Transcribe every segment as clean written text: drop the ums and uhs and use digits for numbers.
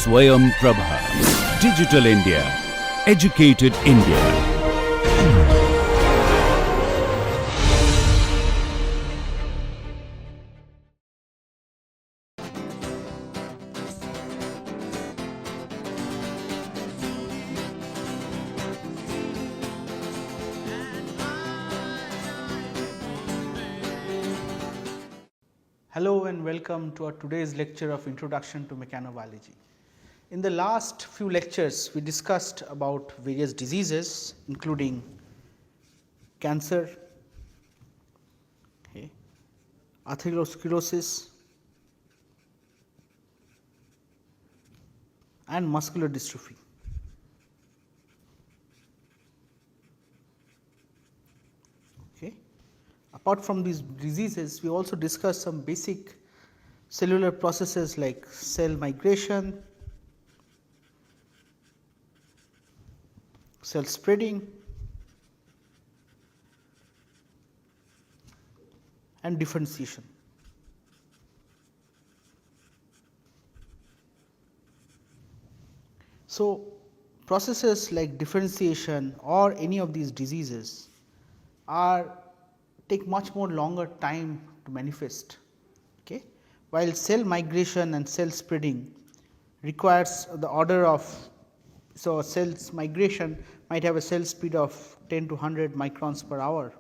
Swayam Prabha. Digital India. Educated India. Hello and welcome to our today's lecture of Introduction to Mechanobiology. In the last few lectures, we discussed about various diseases including cancer, atherosclerosis and muscular dystrophy. Apart from these diseases, we also discussed some basic cellular processes like cell migration, cell spreading and differentiation. So, processes like differentiation or any of these diseases take much more longer time to manifest, while cell migration and cell spreading requires the order of, so cells migration might have a cell speed of 10 to 100 microns per hour.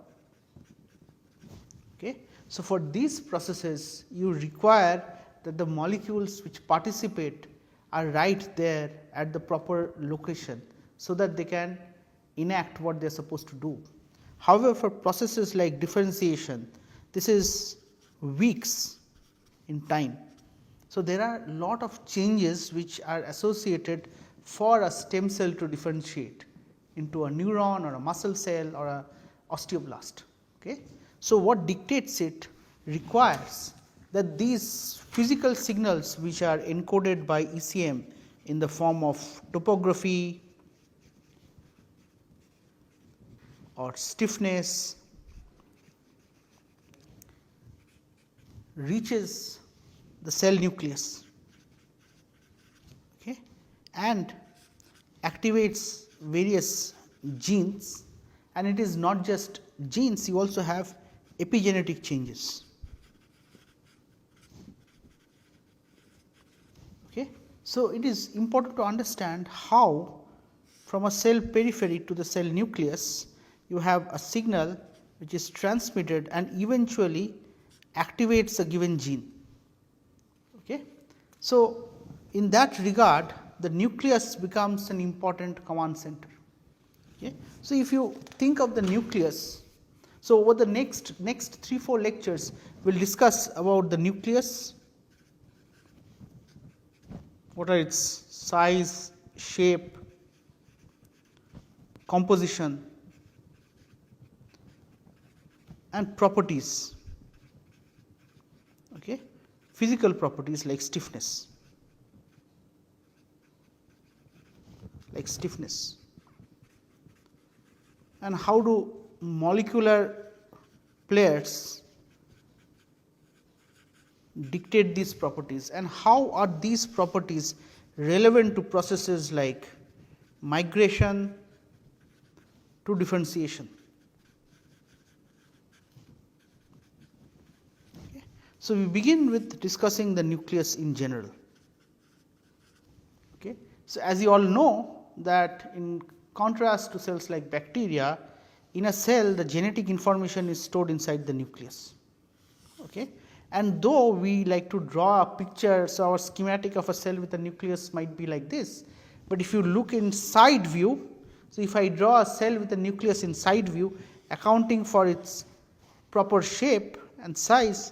So, for these processes you require that the molecules which participate are right there at the proper location, so that they can enact what they are supposed to do. However, for processes like differentiation, this is weeks in time. So, there are a lot of changes which are associated for a stem cell to differentiate into a neuron or a muscle cell or a osteoblast. So, what dictates it requires that these physical signals which are encoded by ECM in the form of topography or stiffness reaches the cell nucleus and activates various genes, and it is not just genes, you also have epigenetic changes. So, it is important to understand how from a cell periphery to the cell nucleus you have a signal which is transmitted and eventually activates a given gene. So, in that regard the nucleus becomes an important command center. So, if you think of the nucleus, so over the next 3-4 lectures we will discuss about the nucleus, what are its size, shape, composition and properties, physical properties like stiffness, and how do molecular players dictate these properties, and how are these properties relevant to processes like migration to differentiation. So, we begin with discussing the nucleus in general. So, as you all know that in contrast to cells like bacteria, in a cell the genetic information is stored inside the nucleus. And though we like to draw a picture, so our schematic of a cell with a nucleus might be like this, but if you look in side view, so if I draw a cell with a nucleus in side view, accounting for its proper shape and size,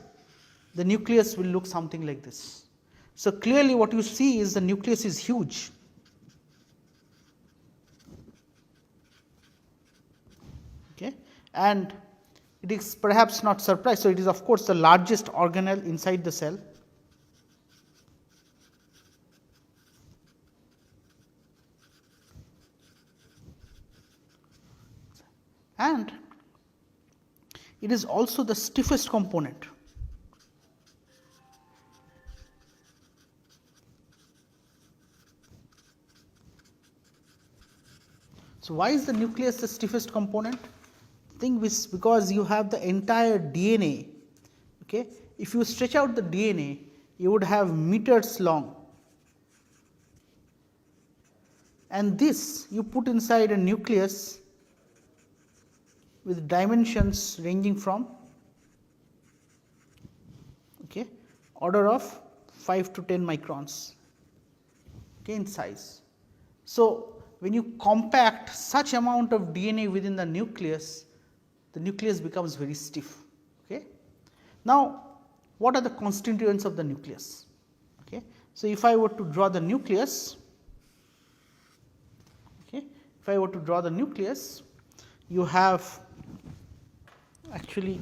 the nucleus will look something like this. So, clearly what you see is the nucleus is huge. And it is perhaps not surprised. So, it is of course the largest organelle inside the cell. And it is also the stiffest component. So, why is the nucleus the stiffest component? Think because you have the entire DNA. Okay? If you stretch out the DNA, you would have meters long, and this you put inside a nucleus with dimensions ranging from order of 5 to 10 microns in size. So, when you compact such amount of DNA within the nucleus becomes very stiff. Okay. Now, what are the constituents of the nucleus? Okay. So, if I were to draw the nucleus, you have actually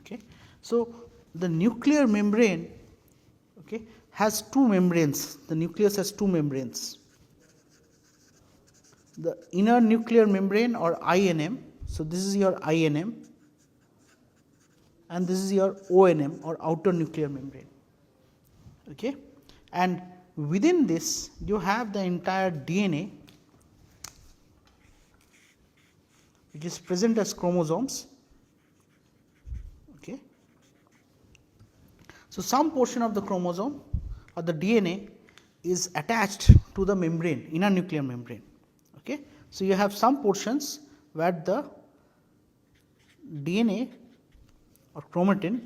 Okay. So, the nuclear membrane has two membranes, the nucleus has two membranes, the inner nuclear membrane or INM. So, this is your INM and this is your ONM or outer nuclear membrane. Okay. And within this you have the entire DNA which is present as chromosomes. Okay. So, some portion of the chromosome or the DNA is attached to the membrane, inner nuclear membrane. Okay. So, you have some portions where the DNA or chromatin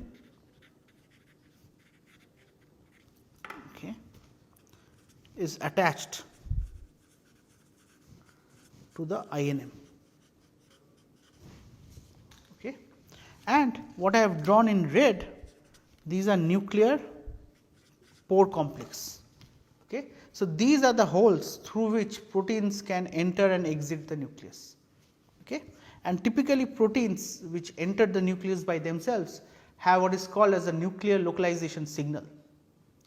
is attached to the INM. Okay. And what I have drawn in red, these are nuclear pore complex. Okay. So, these are the holes through which proteins can enter and exit the nucleus. Okay. And typically proteins which enter the nucleus by themselves have what is called as a nuclear localization signal.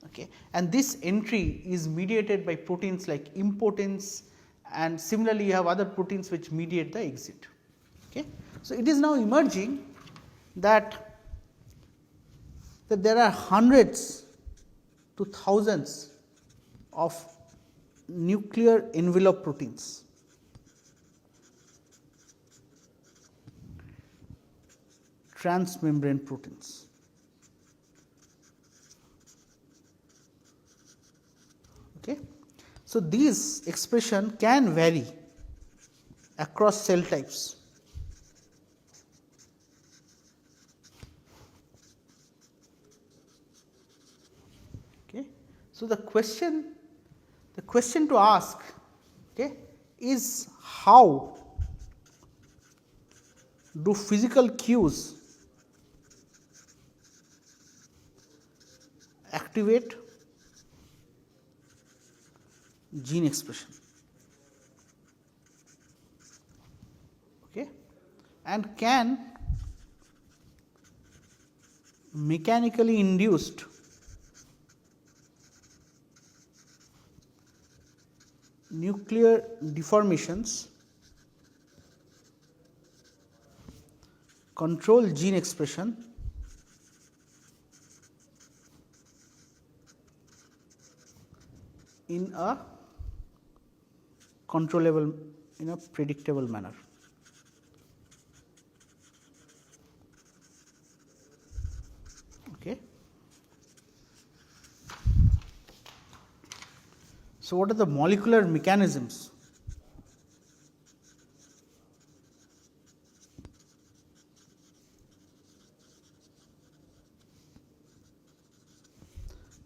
Okay. And this entry is mediated by proteins like impotins, and similarly you have other proteins which mediate the exit. Okay. So, it is now emerging that there are hundreds to thousands of nuclear envelope proteins. Transmembrane proteins. Okay. So, these expression can vary across cell types. Okay. So, the question to ask is how do physical cues activate gene expression, and can mechanically induced nuclear deformations control gene expression in a controllable, in a predictable manner. Okay. So, what are the molecular mechanisms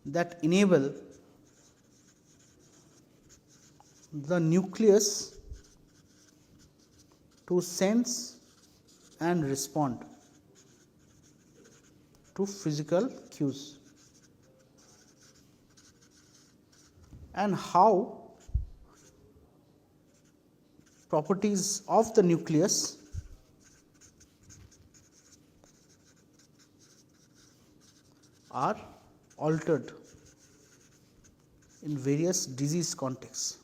that enable the nucleus to sense and respond to physical cues, and how properties of the nucleus are altered in various disease contexts.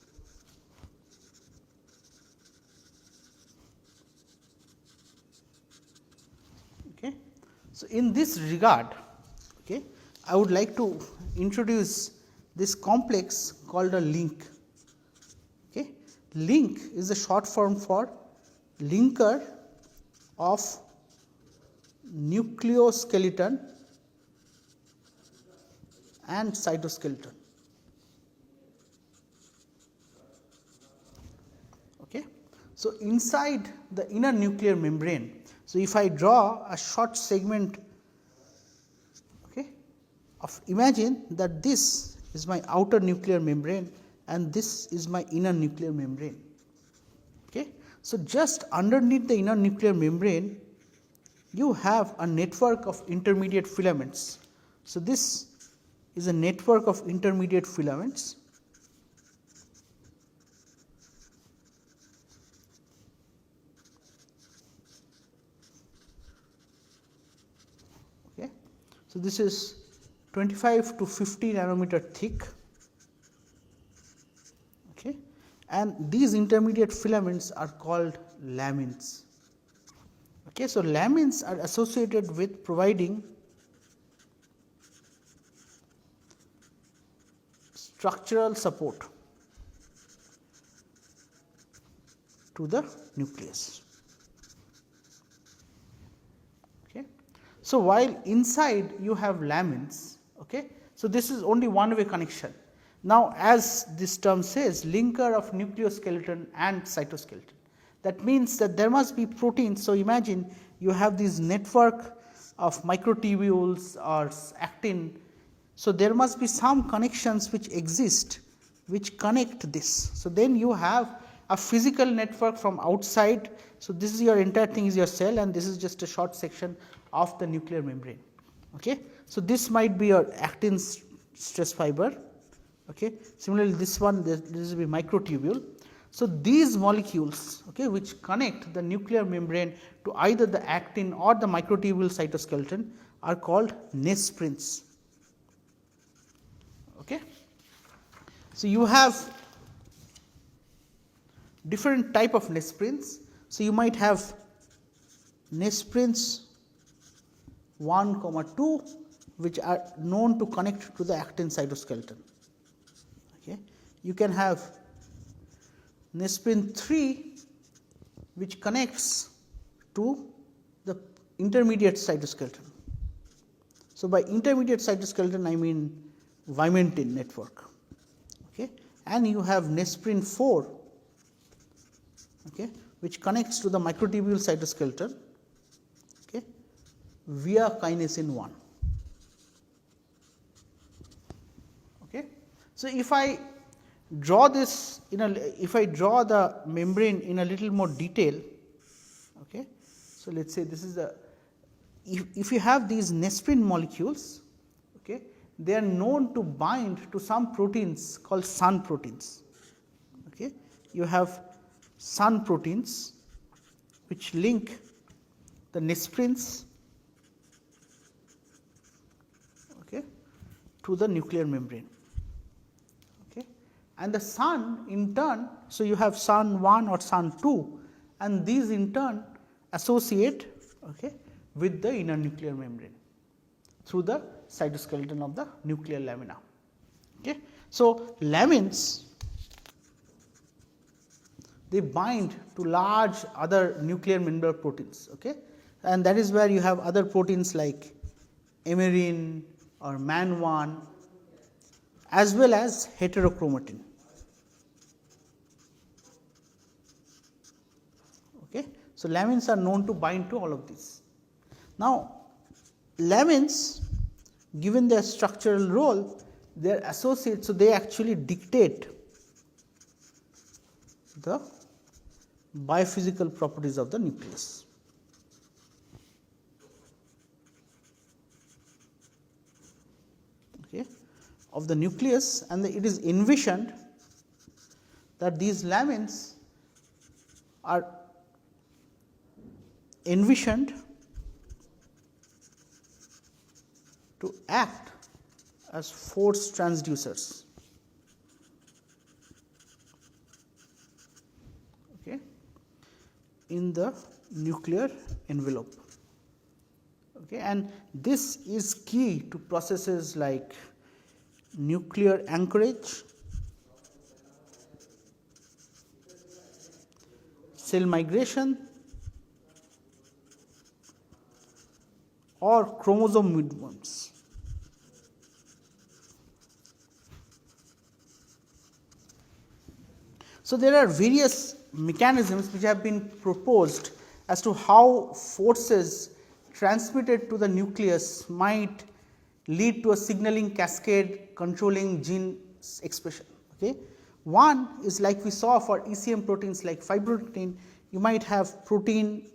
Okay. So, in this regard, okay, I would like to introduce this complex called a LINC. Okay. LINC is the short form for linker of nucleoskeleton and cytoskeleton. Okay. So, inside the inner nuclear membrane, so if I draw a short segment, okay, of imagine that this is my outer nuclear membrane and this is my inner nuclear membrane. Okay. So, just underneath the inner nuclear membrane you have a network of intermediate filaments. So, this is a network of intermediate filaments. Okay. So, this is 25 to 50 nanometer thick, okay, and these intermediate filaments are called lamins. Okay. So, lamins are associated with providing structural support to the nucleus. Okay. So, while inside you have lamins, okay, so this is only one way connection. Now, as this term says, linker of nucleoskeleton and cytoskeleton, that means that there must be proteins. So, imagine you have this network of microtubules or actin. So, there must be some connections which exist which connect this. So, then you have a physical network from outside. So, this is your entire thing is your cell and this is just a short section of the nuclear membrane. Okay. So, this might be your actin stress fiber. Okay. Similarly, this one this will be microtubule. So, these molecules, okay, which connect the nuclear membrane to either the actin or the microtubule cytoskeleton are called nesprins. Okay. So, you have different type of nesprins. So, you might have nesprins 1, 2 which are known to connect to the actin cytoskeleton. Okay. You can have nesprin 3 which connects to the intermediate cytoskeleton. So, by intermediate cytoskeleton I mean vimentin network, okay, and you have nesprin 4, okay, which connects to the microtubule cytoskeleton, okay, via kinesin 1. Okay. So, if I draw this if I draw the membrane in a little more detail, okay. So, let us say this is the if you have these nesprin molecules, okay, they are known to bind to some proteins called sun proteins. Okay. You have sun proteins which link the nesprins, okay, to the nuclear membrane. Okay. And the sun in turn, so you have sun 1 or sun 2 and these in turn associate, okay, with the inner nuclear membrane through the cytoskeleton of the nuclear lamina. Okay. So, lamins they bind to large other nuclear membrane proteins, okay, and that is where you have other proteins like emerin or MAN1 as well as heterochromatin. Okay. So, lamins are known to bind to all of these. Now, lamins, given their structural role, they are associated, so they actually dictate the biophysical properties of the nucleus. Okay, of the nucleus, and it is envisioned that these lamins are envisioned to act as force transducers. Okay, in the nuclear envelope. Okay, and this is key to processes like nuclear anchorage, cell migration, or chromosome movements. So, there are various mechanisms which have been proposed as to how forces transmitted to the nucleus might lead to a signaling cascade controlling gene expression. Okay. One is like we saw for ECM proteins like fibrotin, you might have protein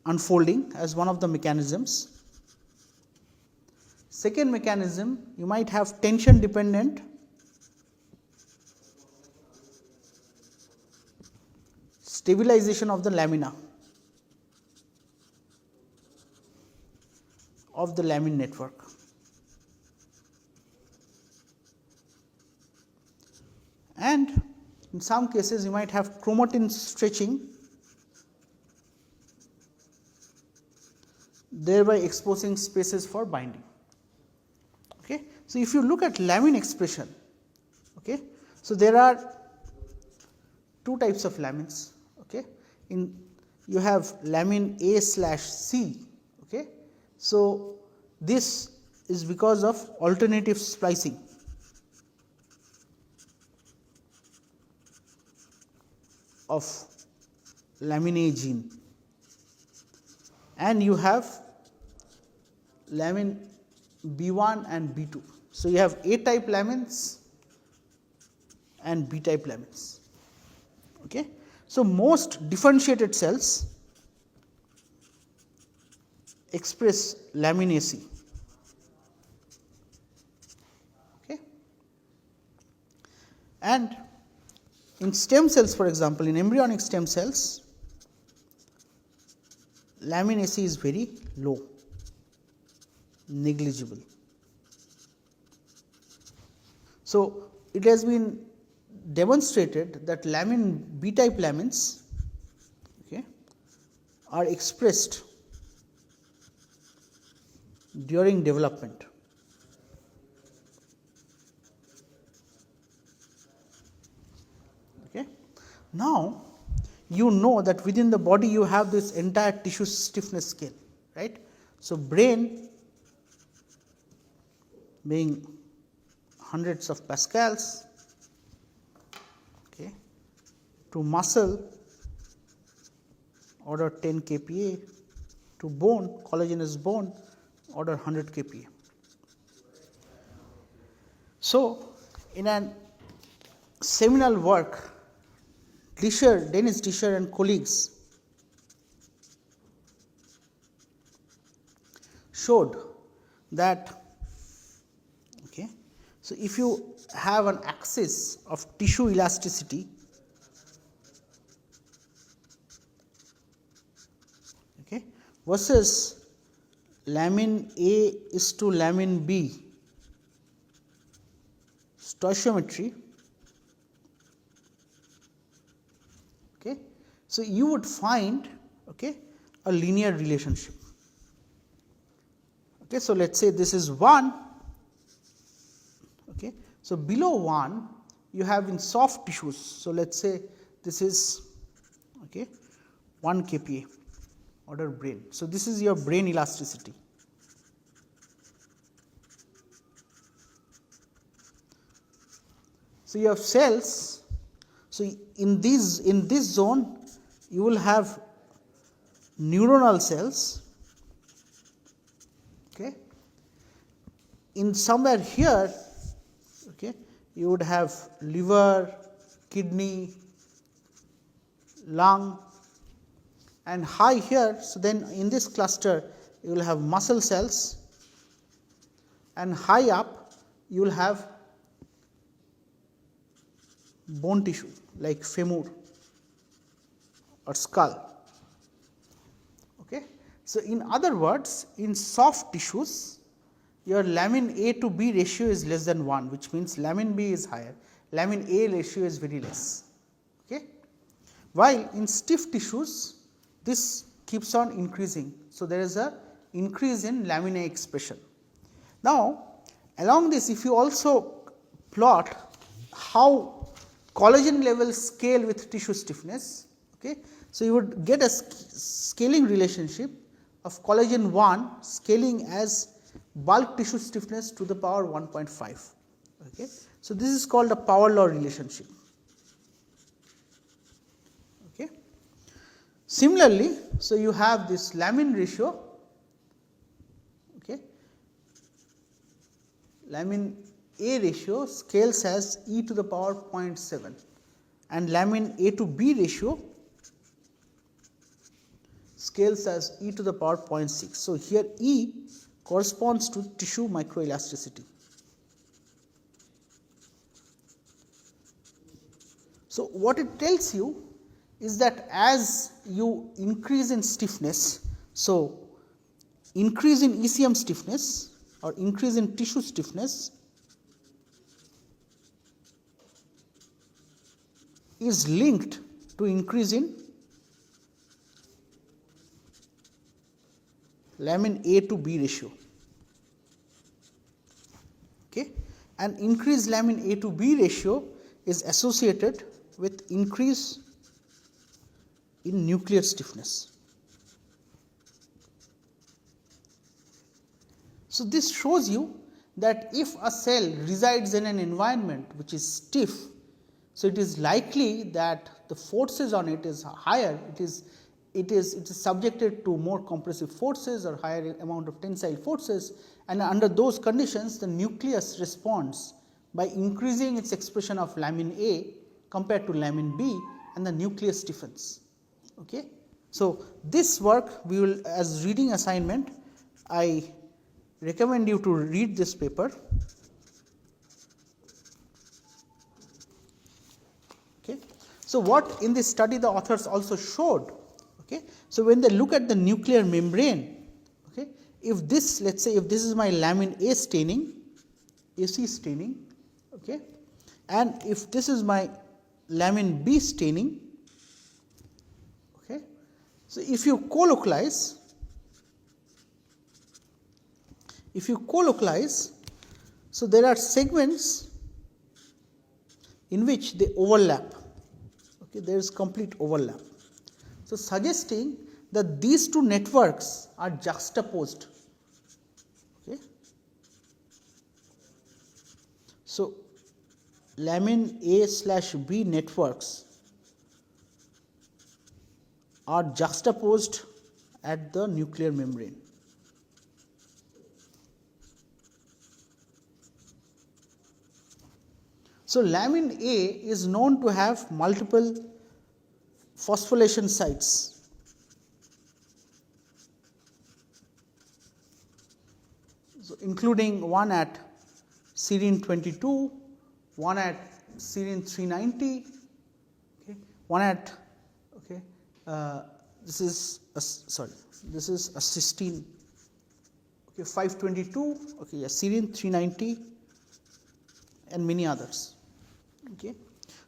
unfolding as one of the mechanisms. Second mechanism, you might have tension dependent stabilization of the lamina of the lamin network. And in some cases you might have chromatin stretching, thereby exposing spaces for binding. Okay. So, if you look at lamin expression, okay, so there are two types of lamins. Okay. In you have lamin A/C. Okay. So, this is because of alternative splicing. Of lamin A gene, and you have lamin B1 and B2. So, you have A type lamins and B type lamins. Okay. So, most differentiated cells express lamin AC. Okay. And in stem cells, for example, in embryonic stem cells, lamin AC is very low, negligible. So, it has been demonstrated that lamin B type lamins, okay, are expressed during development. Okay. Now, you know that within the body you have this entire tissue stiffness scale, right. So, brain being hundreds of pascals, okay, to muscle order 10 kPa, to bone, collagenous bone order 100 kPa. So, in a seminal work, Dennis Disher and colleagues showed that, okay, so if you have an axis of tissue elasticity, okay, versus lamin A is to lamin B stoichiometry, okay, so you would find, okay, a linear relationship. Okay, so let us say this is 1. Okay, so below 1 you have in soft tissues. So, let us say this is, okay, 1 kPa order brain. So, this is your brain elasticity. So, you have cells. So, in this zone you will have neuronal cells, okay. In somewhere here, okay, you would have liver, kidney, lung, and high here. So, then in this cluster you will have muscle cells, and high up you will have bone tissue like femur or skull. Okay. So, in other words, in soft tissues your lamin A to B ratio is less than 1, which means lamin B is higher, lamin A ratio is very less. Okay. While in stiff tissues this keeps on increasing. So, there is a increase in lamin A expression. Now, along this if you also plot how collagen levels scale with tissue stiffness. Okay. So, you would get a scaling relationship of collagen 1 scaling as bulk tissue stiffness to the power 1.5. Okay. So, this is called a power law relationship. Okay. Similarly, so you have this lamin ratio, okay. Lamin A ratio scales as e to the power 0.7 and lamin A to B ratio scales as e to the power 0.6. So, here E corresponds to tissue microelasticity. So, what it tells you is that as you increase in stiffness, so increase in ECM stiffness or increase in tissue stiffness is linked to increase in lamin A to B ratio. Okay. And increased lamin A to B ratio is associated with increase in nuclear stiffness. So, this shows you that if a cell resides in an environment which is stiff, so it is likely that the forces on it is higher, it is subjected to more compressive forces or higher amount of tensile forces, and under those conditions the nucleus responds by increasing its expression of lamin A compared to lamin B and the nucleus stiffens. Okay. So, this work we will as reading assignment I recommend you to read this paper. Okay. So, what in this study the authors also showed. Okay. So, when they look at the nuclear membrane, okay, if this let us say if this is my lamin A staining, AC staining, okay, and if this is my lamin B staining. Okay. So, if you colocalize, so there are segments in which they overlap, okay, there is complete overlap. So, suggesting that these two networks are juxtaposed. Okay. So, lamin A slash B networks are juxtaposed at the nuclear membrane. So, lamin A is known to have multiple phosphorylation sites. So, including one at serine 22, one at serine 390, okay, one at okay, this is a cysteine, okay, 522, okay, yeah, serine 390 and many others. Okay.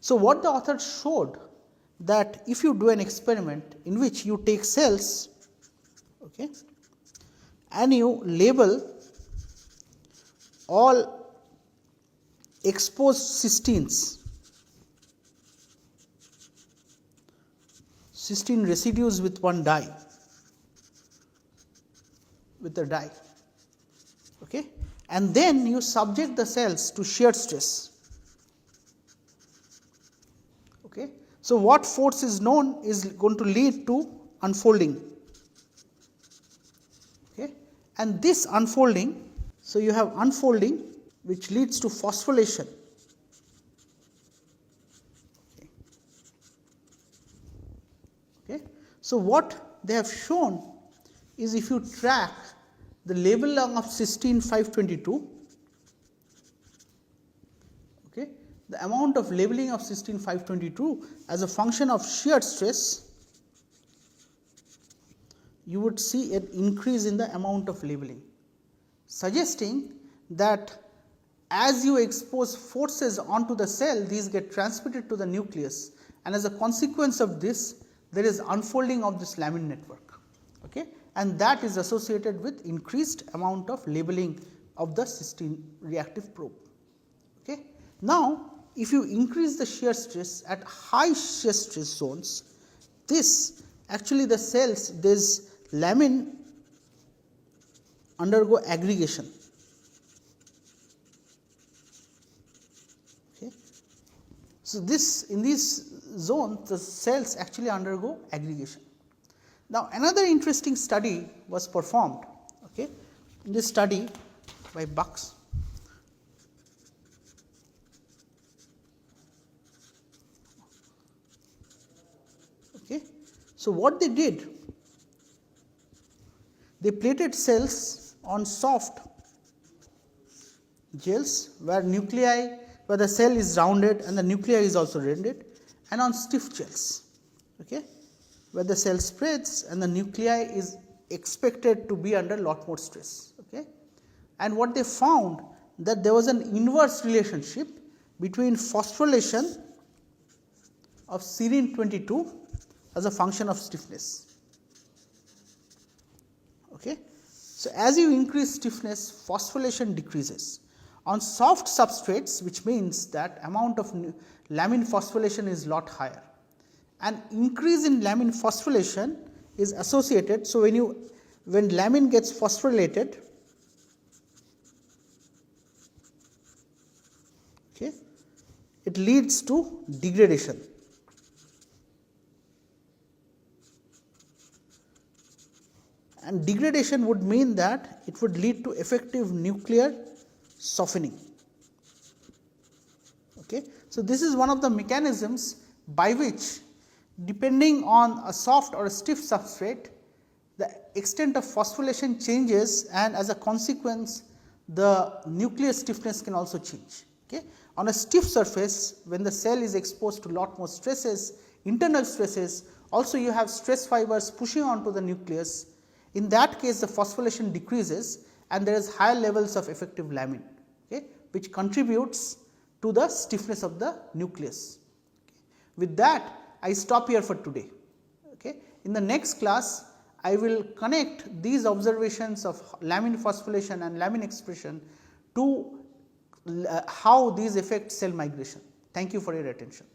So, what the author showed that if you do an experiment in which you take cells, okay, and you label all exposed cysteine residues with one dye, with a dye, okay, and then you subject the cells to shear stress. Okay. So, what force is known is going to lead to unfolding, okay, and this unfolding. So, you have unfolding which leads to phosphorylation. Okay. So, what they have shown is if you track the labeling of cysteine 522, okay, the amount of labeling of cysteine 522 as a function of shear stress, you would see an increase in the amount of labeling, suggesting that as you expose forces onto the cell, these get transmitted to the nucleus, and as a consequence of this, there is unfolding of this lamin network, okay? And that is associated with increased amount of labeling of the cysteine reactive probe. Okay? Now, if you increase the shear stress at high shear stress zones, this actually the cells, this lamin undergo aggregation. Okay. So, this in these zones the cells actually undergo aggregation. Now, another interesting study was performed, okay, in this study by Bucks. Okay. So, what they did, they plated cells on soft gels where nuclei, where the cell is rounded and the nuclei is also rounded, and on stiff gels, okay, where the cell spreads and the nuclei is expected to be under lot more stress. Okay. And what they found, that there was an inverse relationship between phosphorylation of serine 22 as a function of stiffness. Okay. So, as you increase stiffness, phosphorylation decreases. On soft substrates, which means that amount of lamin phosphorylation is lot higher. An increase in lamin phosphorylation is associated. So, when lamin gets phosphorylated, okay, it leads to degradation. And degradation would mean that it would lead to effective nuclear softening. Okay. So, this is one of the mechanisms by which, depending on a soft or a stiff substrate, the extent of phosphorylation changes, and as a consequence the nuclear stiffness can also change. Okay. On a stiff surface, when the cell is exposed to lot more stresses, internal stresses, also you have stress fibers pushing onto the nucleus. In that case, the phosphorylation decreases and there is higher levels of effective lamin, okay, which contributes to the stiffness of the nucleus. Okay. With that, I stop here for today. Okay. In the next class, I will connect these observations of lamin phosphorylation and lamin expression to how these affect cell migration. Thank you for your attention.